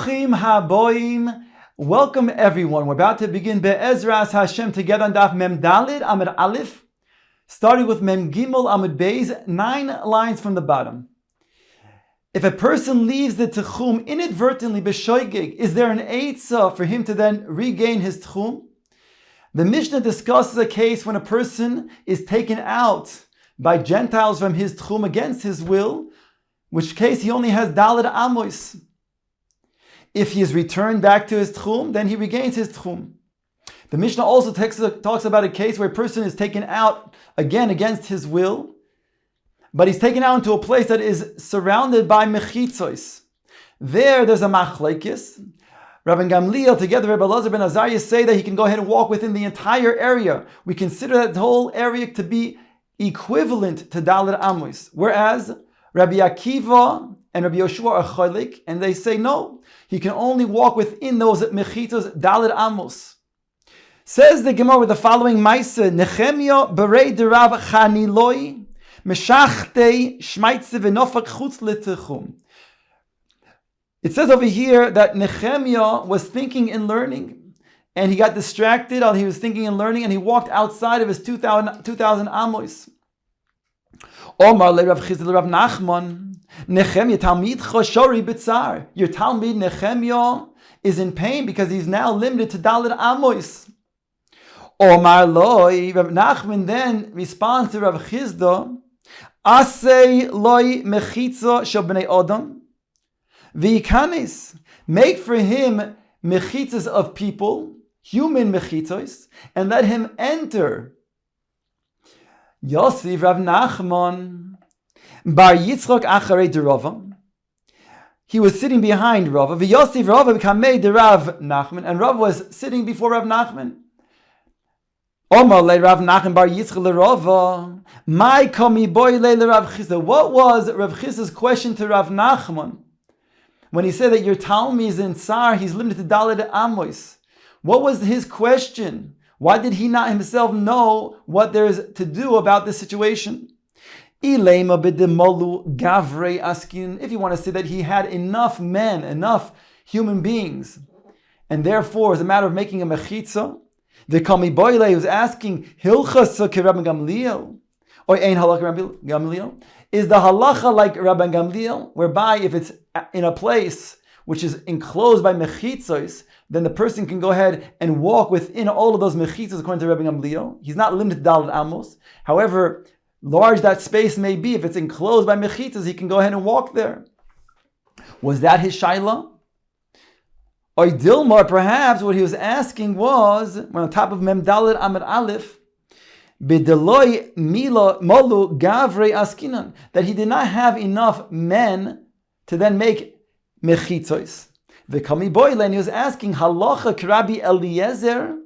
Bruchim haboim. Welcome everyone. We're about to begin Be'ezras Hashem together on Daf Mem Dalid Amud Aleph, starting with Mem Gimel Amud Beis, 9 lines from the bottom. If a person leaves the Tchum inadvertently b'shoigeg, is there an eitzah for him to then regain his Tchum? The Mishnah discusses a case when a person is taken out by Gentiles from his Tchum against his will, which case he only has Daled Amos. If he is returned back to his Tchum, then he regains his Tchum. The Mishnah also talks about a case where a person is taken out again against his will, but he's taken out into a place that is surrounded by mechitzos. There's a machlekes. Rabbi Gamliel together with Rabbi Elazar ben Azariah say that he can go ahead and walk within the entire area. We consider that whole area to be equivalent to Daled Amos, whereas Rabbi Akiva and Rabbi Yoshua are chalik, and they say no, he can only walk within those mechitos Daled Amos. Says the Gemara with the following Maisa: Nehemia berei derav chaniloi meshachte shmaitze v'nofak chutz l'techum. It says over here that Nehemia was thinking and learning, and he got distracted while he was thinking and learning, and he walked outside of his 2,000 amos. Omar le Rav Chizda le Rav Nachman. Nehemia Talmid Choshori B'tzar. Your Talmid Nehemia is in pain because he's now limited to Daled Amos. Omar Loi, Rav Nachman then responds to Rav Chizda, Asei Loi Mechitza Shel Bnei Odom V'ikanis. Make for him mechitzas of people, human mechitzos, and let him enter. Yosef Rav Nachman Bar Yitzchok Acharei de Rava. He was sitting behind Rava. V'Yosef Rava B'kamei de Rav Nachman, and Rav was sitting before Rav Nachman. Omar le Rav Nachman Bar Yitzchok le Rava. My komi boy le Rav Chizda. What was Rav Chizda's question to Rav Nachman when he said that your Talmid is in Tsar, he's limited to Daled Amos? What was his question? Why did he not himself know what there is to do about this situation? If you want to say that he had enough men, enough human beings, and therefore, as a matter of making a mechitza, the Kami Boile was asking, Hilchas Rabbi Gamliel, or Ein Halacha Rabbi Gamliel? Is the halacha like Rabbi Gamliel, whereby if it's in a place which is enclosed by mechitzos, then the person can go ahead and walk within all of those mechitzos according to Rabbi Gamliel? He's not limited to Daled Amos. However, large that space may be, if it's enclosed by mechitzos, he can go ahead and walk there. Was that his shaila? Or Dilmar, perhaps what he was asking was, when on top of Mem Daled Amud Aleph, B'deloi milo molu gavrei askinan, that he did not have enough men to then make mechitzos. V'kami boile, and he was asking, halacha k'Rabbi Eliezer,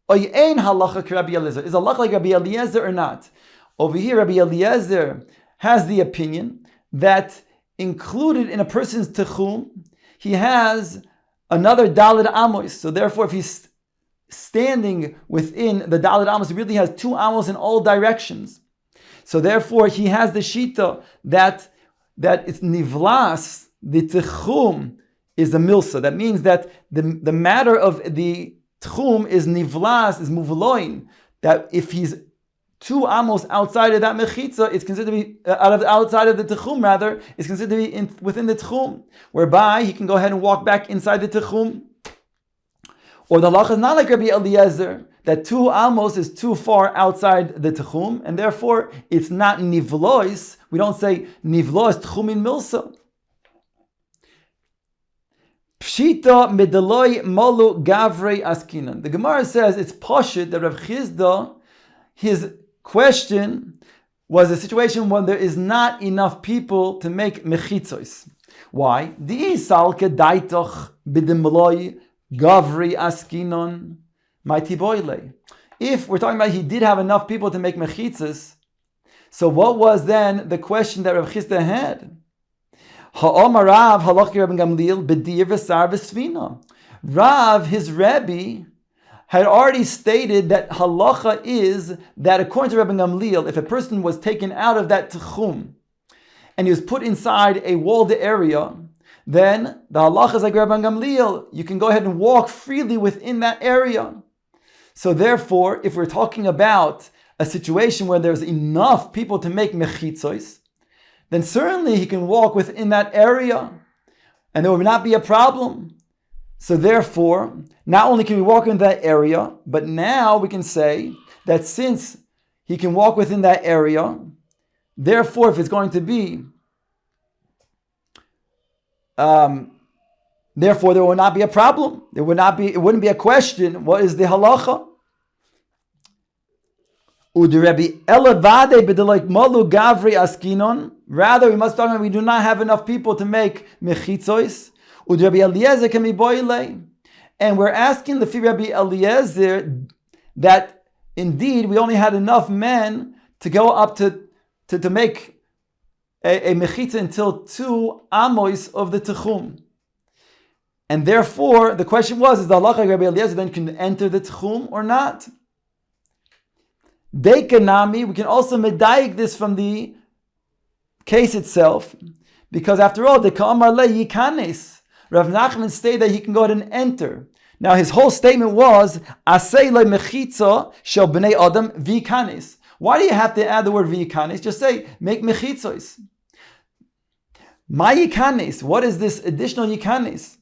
or ein halacha k'Rabbi Eliezer? Is halacha like Rabbi Eliezer or not? Over here, Rabbi Eliezer has the opinion that included in a person's techum, he has another Daled Amos. So therefore, if he's standing within the Daled Amos, he really has 2 amos in all directions. So therefore, he has the shita that it's nivlas, the techum is the milsa. That means that the matter of the techum is nivlas, is muvloin. That if he's 2 amos outside of that mechitza, it's considered to be outside of the techum. Rather, it's considered to be within the techum, whereby he can go ahead and walk back inside the techum. Or the halacha is not like Rabbi Eliezer, that 2 amos is too far outside the techum, and therefore it's not nivlois. We don't say nivlois techumin milsa. Pshita medeloi molu gavrei askinan. The Gemara says it's pashut that Rav Chizda, his question was a situation when there is not enough people to make mechitzos. Why? Di salke daitoch b'demloi gavri askinon mighty boile. If we're talking about he did have enough people to make mechitzos, so what was then the question that Rav Chizda had? Ha'omar Rav halach Rabbi Gamliel b'dir v'sar v'svina. Rav, his Rebbe, had already stated that halacha is that according to Rabbi Gamliel, if a person was taken out of that techum and he was put inside a walled area, then the halacha is like Rabban Gamliel. You can go ahead and walk freely within that area. So therefore, if we're talking about a situation where there's enough people to make mechitzos, then certainly he can walk within that area and there will not be a problem. So therefore, not only can we walk in that area, but now we can say that since he can walk within that area, therefore if it's going to be, therefore there will not be a problem. It wouldn't be a question, what is the halacha? Rather, we must talk about we do not have enough people to make mechitzois. And we're asking the Rabbi Eliezer that indeed we only had enough men to go up to make a mechitza until 2 amos of the techum. And therefore, the question was, is the halacha Rabbi Eliezer then can enter the techum or not? Dekanami, we can also medayik this from the case itself, because after all, the Ka'amar le yikanes. Rav Nachman stated that he can go ahead and enter. Now his whole statement was, Asei le mechitza shel bnei adam v'yikanes. Why do you have to add the word v'yikanes? Just say, make mechitzos. My yikanes, what is this additional yikanes?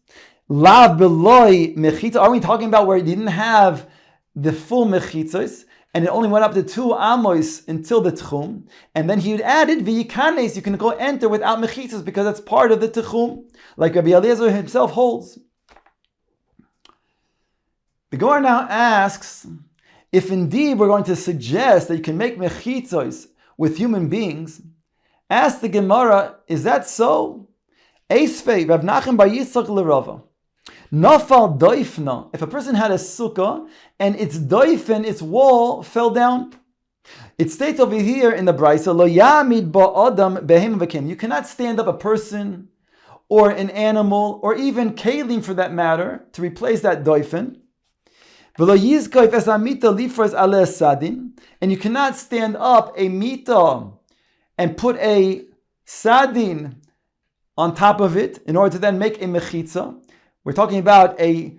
Lav beloy mechitza. Are we talking about where he didn't have the full mechitzos? And it only went up to 2 amos until the tchum, and then he added v'yikanes. You can go enter without mechitzas because that's part of the tchum, like Rabbi Eliezer himself holds. The Gemara now asks if indeed we're going to suggest that you can make mechitzos with human beings. Ask the Gemara, is that so? Eisvei Rav Nachman bar Yitzchak l'Rava. Nafal doifna. If a person had a sukkah and its doifen, its wall, fell down. It states over here in the Brisa, Lo yamid ba'adam behem v'kem. You cannot stand up a person or an animal or even kalim for that matter to replace that doifen. V'lo yizkoif es amita lifras aleh sadin. And you cannot stand up a mita and put a sadin on top of it in order to then make a mechitza. We're talking about a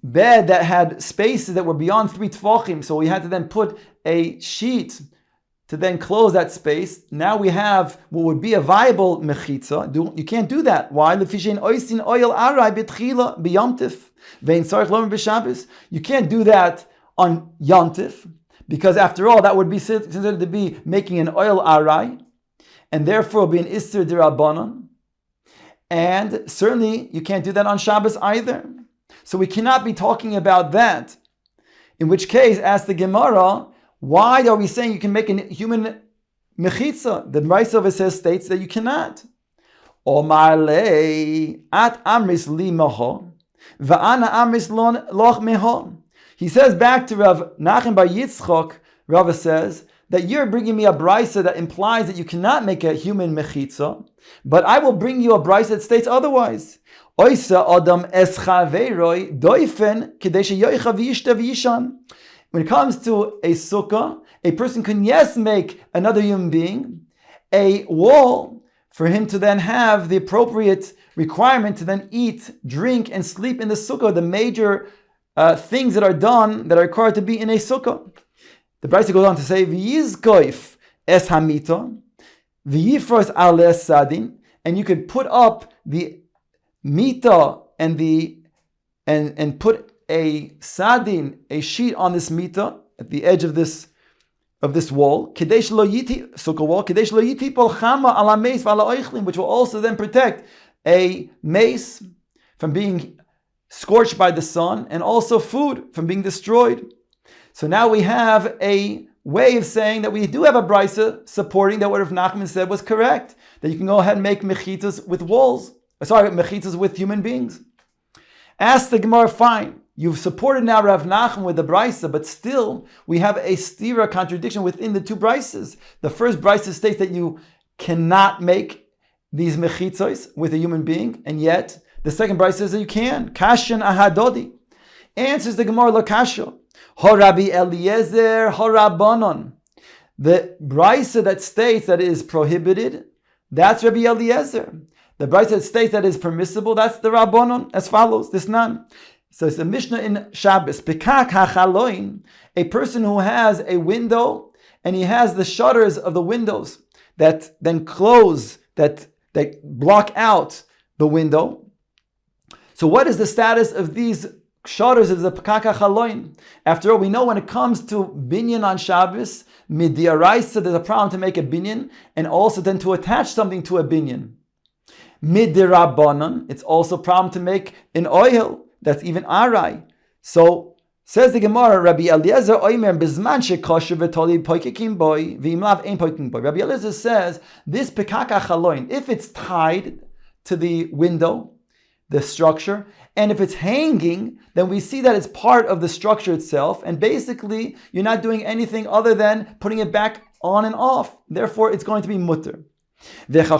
bed that had spaces that were beyond 3 tefachim, so we had to then put a sheet to then close that space. Now we have what would be a viable mechitza. You can't do that. Why? You can't do that on Yontif, because after all, that would be considered to be making an oil arai, and therefore be an Isser D'Rabbanan. And certainly you can't do that on Shabbos either. So we cannot be talking about that. In which case, ask the Gemara, why are we saying you can make a human mechitza? The Brisa of it states that you cannot. Omar le at amris li meho, va'ana amris loch meho. He says back to Rav Nachman bar Yitzchak, Rava says, that you're bringing me a brisa that implies that you cannot make a human mechitza, but I will bring you a brisa that states otherwise. Oisa adam eschaveroi doifen kedeshe yoicha v'yishta v'yishan. When it comes to a sukkah, a person can make another human being a wall for him to then have the appropriate requirement to then eat, drink, and sleep in the sukkah, the major things that are done that are required to be in a sukkah. The Brisa goes on to say, "V'yizkoif es hamita, v'yifros aleh sadin," and you could put up the mita and put a sadin, a sheet on this mita at the edge of this wall, kadesh lo yiti sukkah wall, kadesh lo yiti pol chama ala meis v'ala oichlin, which will also then protect a mace from being scorched by the sun, and also food from being destroyed. So now we have a way of saying that we do have a brisa supporting that what Rav Nachman said was correct, that you can go ahead and make mechitas with walls. Mechitas with human beings. Ask the Gemara, fine, you've supported now Rav Nachman with the brisa, but still we have a stira contradiction within the 2 brises. The first brisa states that you cannot make these mechitos with a human being, and yet the second brisa says that you can. Kashan ahadodi. Answers the Gemara la kasha. Rabbi Eliezer, Rabbanon. The brisa that states that it is prohibited, that's Rabbi Eliezer. The The Brisa that states that is permissible, that's the Rabbanon, as follows, this none. So it's a Mishnah in Shabbos. Pikak hachaloin, a person who has a window and he has the shutters of the windows that then close, that block out the window. So what is the status of these shutters of the Pikak hachaloin? After all, we know when it comes to binyan on Shabbos, midiaraisa, there's a problem to make a binyan and also then to attach something to a binyan. Midirabanan, it's also a problem to make an oil. That's even arai. So says the Gemara, Rabbi Eliezer oimer bizman shekosher v'toli poikekim boy v'imlav ein poikekim boy. Rabbi Eliezer says this pikak achaloin, if it's tied to the window, the structure, and if it's hanging, then we see that it's part of the structure itself, and basically you're not doing anything other than putting it back on and off. Therefore, it's going to be mutter. Even if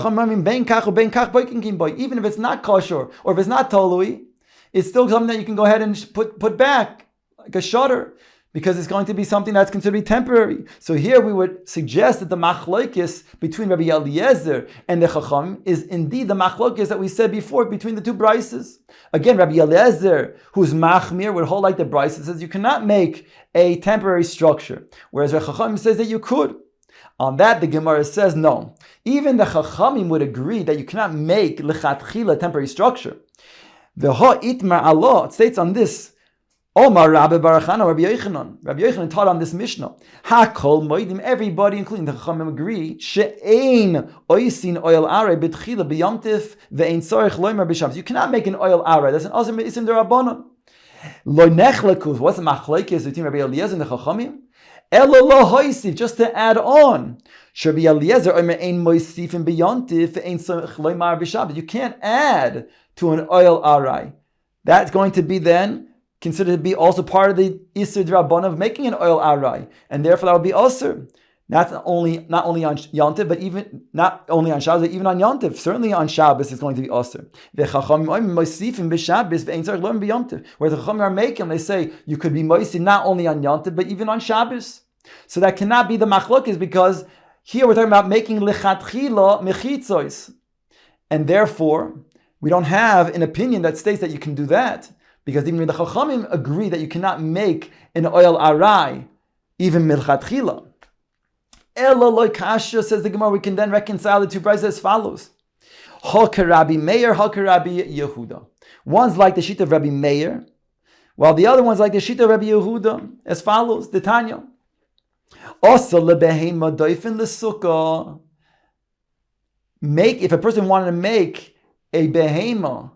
it's not kosher or if it's not tolui, it's still something that you can go ahead and put back, like a shutter, because it's going to be something that's considered to be temporary. So here we would suggest that the machlokes between Rabbi Eliezer and the Chacham is indeed the machlokes that we said before between the two brises. Again, Rabbi Eliezer, who's machmir, would hold like the brise, says you cannot make a temporary structure, whereas Rabbi Chacham says that you could. On that, the Gemara says no. Even the Chachamim would agree that you cannot make lechatchila temporary structure. V'ho itmar Allah, it states on this, Omar Rabbi Barachana, Rabbi Yochanan. Rabbi Yochanan taught on this Mishnah. Hakol moedim, everybody, including the Chachamim, agree, she'ein oisin oil arei b'tchila b'yamtif ve'ein tzorich loimer b'shabbos. You cannot make an oil arei. That's an azim isim derabanan. Lo nechlekuz. What's the machlekes between Rabbi Eliezer and the Chachamim? Elo lo hoisif, just to add on. Rabbi Eliezer oimer ein moisifim b'yamtif ve'ein tzorich loimer b'shabbos. You can't add to an oil arei. That's going to be then considered to be also part of the Isser D'Rabbanan of making an oil arai, and therefore that would be Asr. Not only on Yontif, but even not only on Shabbos, but even on Yontif. Certainly on Shabbos it's going to be Asr. Where the Chachamim are making, they say you could be Moisi not only on Yontif, but even on Shabbos. So that cannot be the machlokes, because here we're talking about making lechatchila mechitzos, and therefore we don't have an opinion that states that you can do that. Because even the Chachamim agree that you cannot make an oil arai, even milchatchila. Ela loy kasha, says the Gemara, we can then reconcile the two brises as follows. Halka Rabbi Meir, Halka Rabbi Yehuda. One's like the sheet of Rabbi Meir, while the other one's like the sheet of Rabbi Yehuda, as follows, the Tanya. Osa lebehema doifin lesukkah. If a person wanted to make a behema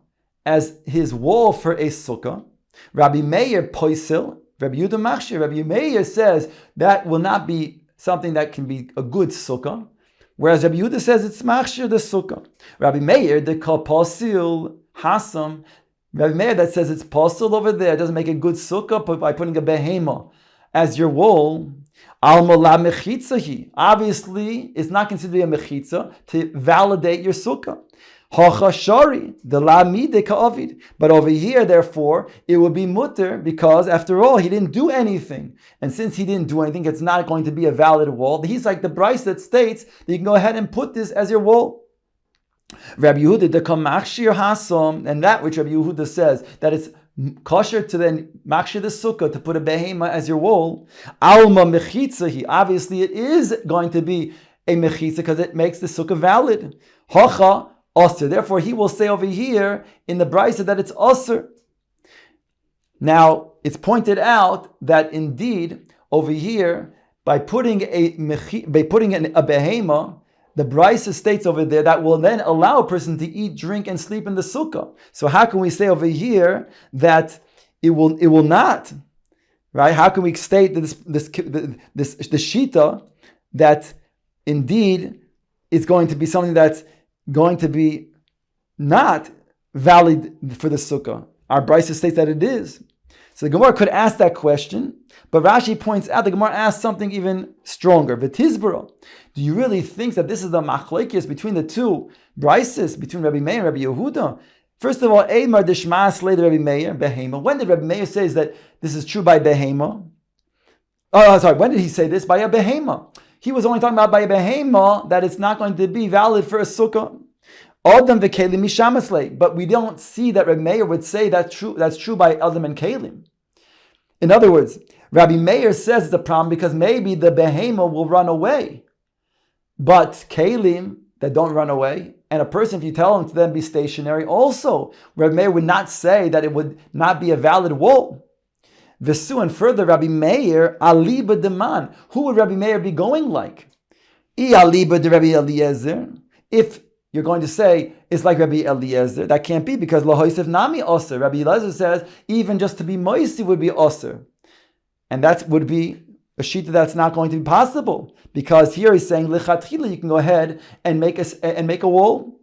as his wall for a sukkah, Rabbi Meir poisil, Rabbi Yehuda machshir. Rabbi Meir says that will not be something that can be a good sukkah, whereas Rabbi Yehuda says it's machshir the sukkah. Rabbi Meir the kol posil hasam. Rabbi Meir that says it's posil over there doesn't make a good sukkah by putting a behema as your wall. Al-mola mechitzahi. Obviously, it's not considered a mechitza to validate your sukkah. Hachashari, the lamide ka'avid. But over here, therefore, it would be mutter, because after all, he didn't do anything. And since he didn't do anything, it's not going to be a valid wall. He's like the bryce that states that you can go ahead and put this as your wall. Rabbi Yehuda, the kamachshir hasom, and that which Rabbi Yehuda says, that it's kosher to then machshir the sukkah, to put a behema as your wall. Alma mechitzahi. Obviously, it is going to be a mechitza, because it makes the sukkah valid. Hacha Osir. Therefore, he will say over here in the Brisa that it's Osir. Now, it's pointed out that indeed over here, by putting a behema, the Brisa states over there that will then allow a person to eat, drink, and sleep in the sukkah. So how can we say over here that it will not? Right? How can we state that the shita that indeed it's going to be something that's going to be not valid for the sukkah? Our Brisa states that it is. So the Gemara could ask that question, but Rashi points out the Gemara asks something even stronger. V'tizbara, do you really think that this is the machlekes between the two Brises, between Rabbi Meir and Rabbi Yehuda? First of all, Eimar deshma slay Rabbi Meir behema. When did Rabbi Meir say that this is true by behema? When did he say this? By a behema. He was only talking about by a behema that it's not going to be valid for a sukkah. Adam v'kelim mishamasle. But we don't see that Rabbi Meir would say that's true by Adam and Kelim. In other words, Rabbi Meir says it's a problem because maybe the behema will run away. But Kelim that don't run away, and a person, if you tell him to then be stationary, also, Rabbi Meir would not say that it would not be a valid wool. Vesu, and further, Rabbi Meir, aliba deman. Who would Rabbi Meir be going like? I aliba de Rabbi Eliezer. If you're going to say it's like Rabbi Eliezer, that can't be because lahoisef nami oser. Rabbi Eliezer says even just to be moisi would be oser, and that would be a shita that's not going to be possible because here he's saying lichatchila you can go ahead and make a wall.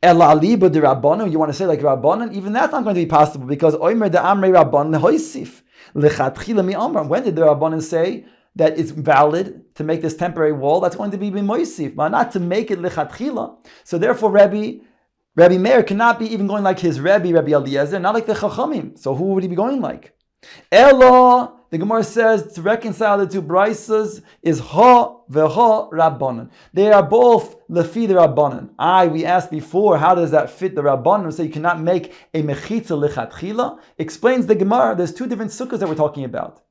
Ela aliba de rabbanon. You want to say like rabbanon? Even that's not going to be possible because oimer de amrei rabbanon lehoisif lichatchila mi amar. When did the rabbanon say that it's valid to make this temporary wall? That's going to be b'moisif, but not to make it lichatchila. So therefore, Rabbi Meir cannot be even going like his Rabbi Eliezer, not like the Chachamim. So who would he be going like? Elo, the Gemara says to reconcile the two brisas is ha veha rabbanon. They are both lefi the rabbanon. We asked before, how does that fit the rabbanon? So you cannot make a mechitza lichatchila. Explains the Gemara. There's two different sukkahs that we're talking about.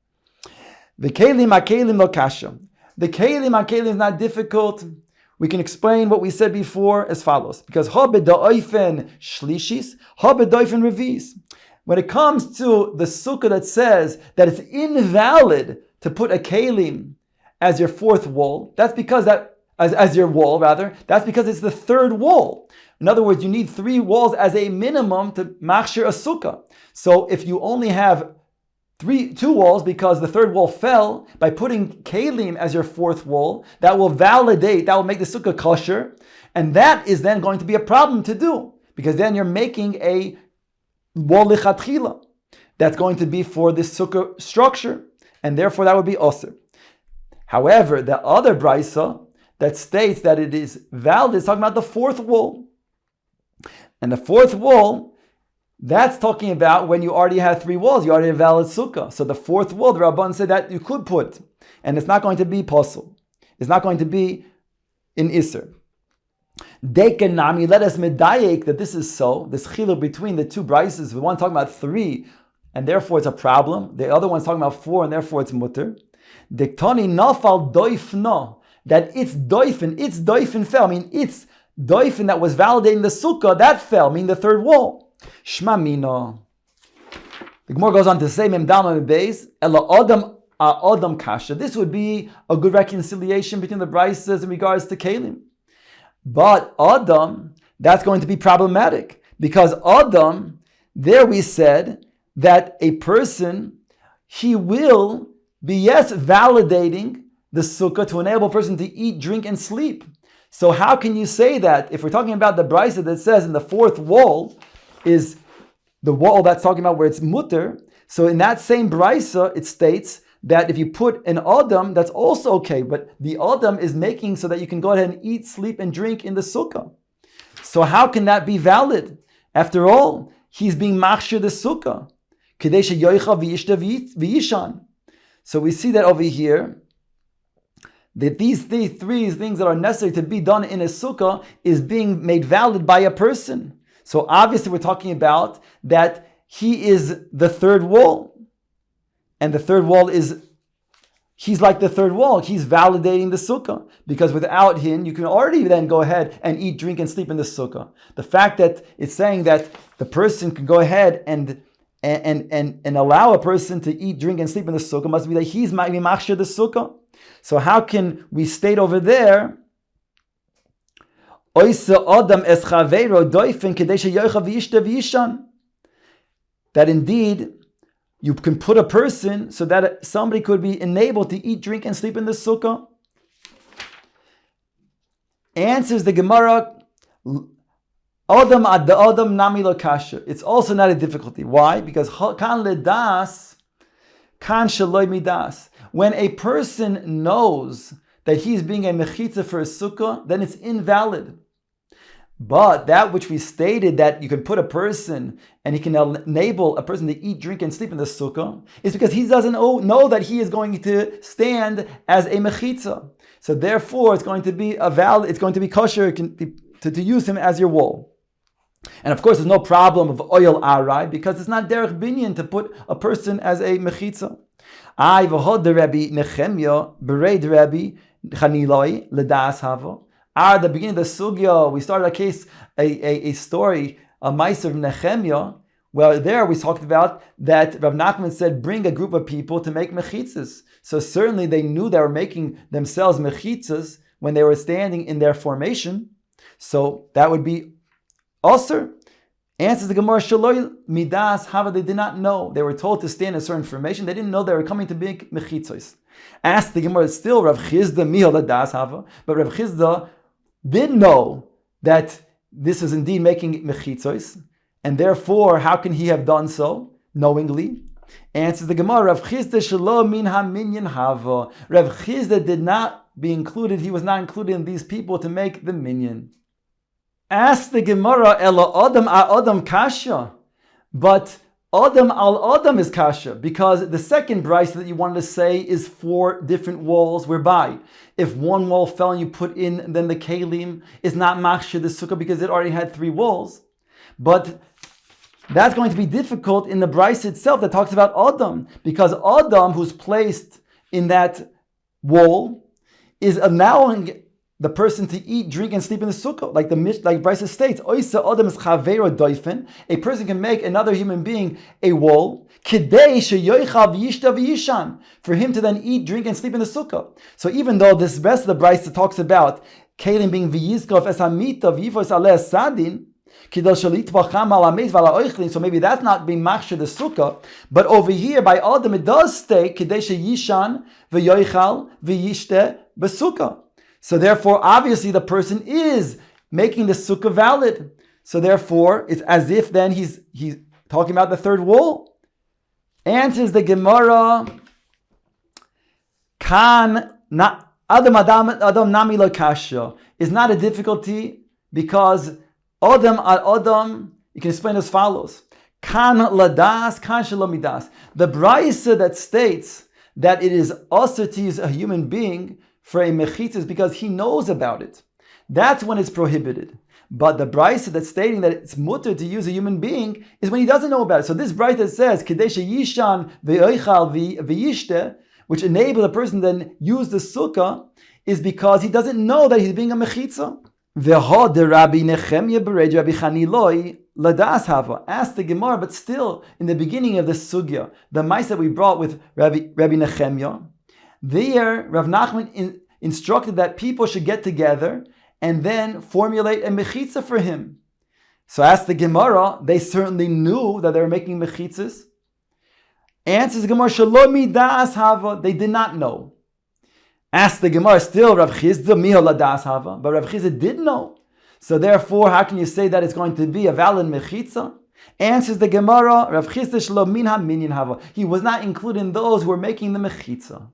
The kelim hakelim lo kasha. The kelim hakelim is not difficult. We can explain what we said before as follows. Because ha b'da'ofen shlishis, ha b'da'ofen revis. When it comes to the sukkah that says that it's invalid to put a kelim as your fourth wall, that's because that as your wall rather. That's because it's the third wall. In other words, you need 3 walls as a minimum to machshir a sukkah. So if you only have 2 walls because the third wall fell, by putting kelim as your fourth wall, that will make the sukkah kosher, and that is then going to be a problem to do because then you're making a wall lichatchila that's going to be for this sukkah structure, and therefore that would be osir. However, the other brisa that states that it is valid is talking about the fourth wall, and the fourth wall, that's talking about when you already have 3 walls, you already have valid sukkah. So the fourth wall, the Rabban said that you could put, and it's not going to be possible. It's not going to be in Isser. Dekenami, let us medayek that this is so, this chiluk between the 2 brises. The one talking about 3, and therefore it's a problem. The other one's talking about 4, and therefore it's mutter. Dektani nafal doifna, that it's doifin fell. I mean, it's doifin that was validating the sukkah, that fell, meaning the third wall. Shma mina. The Gemara goes on to say, Mem Dalma Beis, Ela Adam Kasha. This would be a good reconciliation between the brises in regards to Kelim. But Adam, that's going to be problematic. Because Adam, there we said that a person, he will be, validating the sukkah to enable a person to eat, drink, and sleep. So how can you say that if we're talking about the brisa that says in the fourth wall is the wall that's talking about where it's mutter? So in that same brisa, it states that if you put an adam, that's also okay, but the adam is making so that you can go ahead and eat, sleep, and drink in the sukkah. So how can that be valid? After all, he's being machshir the sukkah. So we see that over here, that these 3 things that are necessary to be done in a sukkah is being made valid by a person. So obviously we're talking about that he is the third wall. And the third wall he's like the third wall. He's validating the sukkah. Because without him, you can already then go ahead and eat, drink, and sleep in the sukkah. The fact that it's saying that the person can go ahead and allow a person to eat, drink, and sleep in the sukkah must be that he's machshir the sukkah. So how can we state over there that indeed you can put a person so that somebody could be enabled to eat, drink, and sleep in the sukkah? Answers the Gemara, Adam ad Adam nami lo kasha. It's also not a difficulty. Why? Because kan ledas, kan shaloi midas. When a person knows that he's being a mechitza for a sukkah, then it's invalid. But that which we stated that you can put a person and he can enable a person to eat, drink, and sleep in the sukkah is because he doesn't know that he is going to stand as a mechitza. So therefore, it's going to be it's going to be kosher to use him as your wall. And of course, there's no problem of oil arai because it's not derech binyan to put a person as a mechitza. I v'hod the Rabbi Nechemya bereid Rabbi Chaniloi ledas hava. At the beginning of the sugya, we started a story, a ma'aser of Nechemya. Well, there we talked about that Rav Nachman said, bring a group of people to make mechitzas. So certainly they knew they were making themselves mechitzas when they were standing in their formation. So that would be Osir. Answers the Gemara, Shaloi midas hava, they did not know. They were told to stand in a certain formation. They didn't know they were coming to make mechitzos. Asked the Gemara, still Rav Chizda mihal das hava, but Rav Chizda did know that this is indeed making mechitzos, and therefore, how can he have done so knowingly? Answers the Gemara, Rav Chizda shelo min ha-minyan hava. Rav Chizda did not be included. He was not included in these people to make the minyan. Ask the Gemara, Ela Adam a Adam kasha, but Adam al Adam is kasha, because the second brisa that you wanted to say is 4 different walls, whereby if one wall fell and you put in, then the kelim is not machshir the sukkah because it already had 3 walls. But that's going to be difficult in the brisa itself that talks about Adam, because Adam, who's placed in that wall, is allowing the person to eat, drink, and sleep in the sukkah, like Brisa states, Oisa Adam is chaveiro doifen. A person can make another human being a wall, kidei sheyoichav yishta v'yishan, for him to then eat, drink, and sleep in the sukkah. So even though this rest of the Brisa talks about kelim being v'yizkov es hamita v'yifos aleh sadin, so maybe that's not being machshir the sukkah, but over here by Adam it does state kidei sheyishan v'yoichal v'yishte b'sukkah. So therefore, obviously, the person is making the sukkah valid. So therefore, it's as if then he's talking about the 3rd wall. Answers the Gemara, Kan Adam nami lo kasha is not a difficulty because Adam al Adam, you can explain as follows. Kan ladas, kan shalomidas. The brisa that states that it is also to use a human being for a mechitza is because he knows about it. That's when it's prohibited. But the brisa that's stating that it's mutter to use a human being is when he doesn't know about it. So this brisa that says Kadesha Yishan ve'oichal ve'yishte, which enables a person to then use the sukkah, is because he doesn't know that he's being a mechitza. Ve'ho de Rabbi Nechemya bereid Rabbi Chaniloi ladas hava. Ask the Gemara, but still in the beginning of the sugya, the mice that we brought with Rabbi Nechemya, there, Rav Nachman instructed that people should get together and then formulate a mechitza for him. So ask the Gemara, they certainly knew that they were making mechitzas. Answers the Gemara, Shalomi das hava, they did not know. Ask the Gemara, still Rav Chizda mihal das hava, but Rav Chizda did know. So therefore, how can you say that it's going to be a valid mechitza? Answers the Gemara, Rav Chizda shelo min ha minyan hava. He was not included in those who were making the mechitza.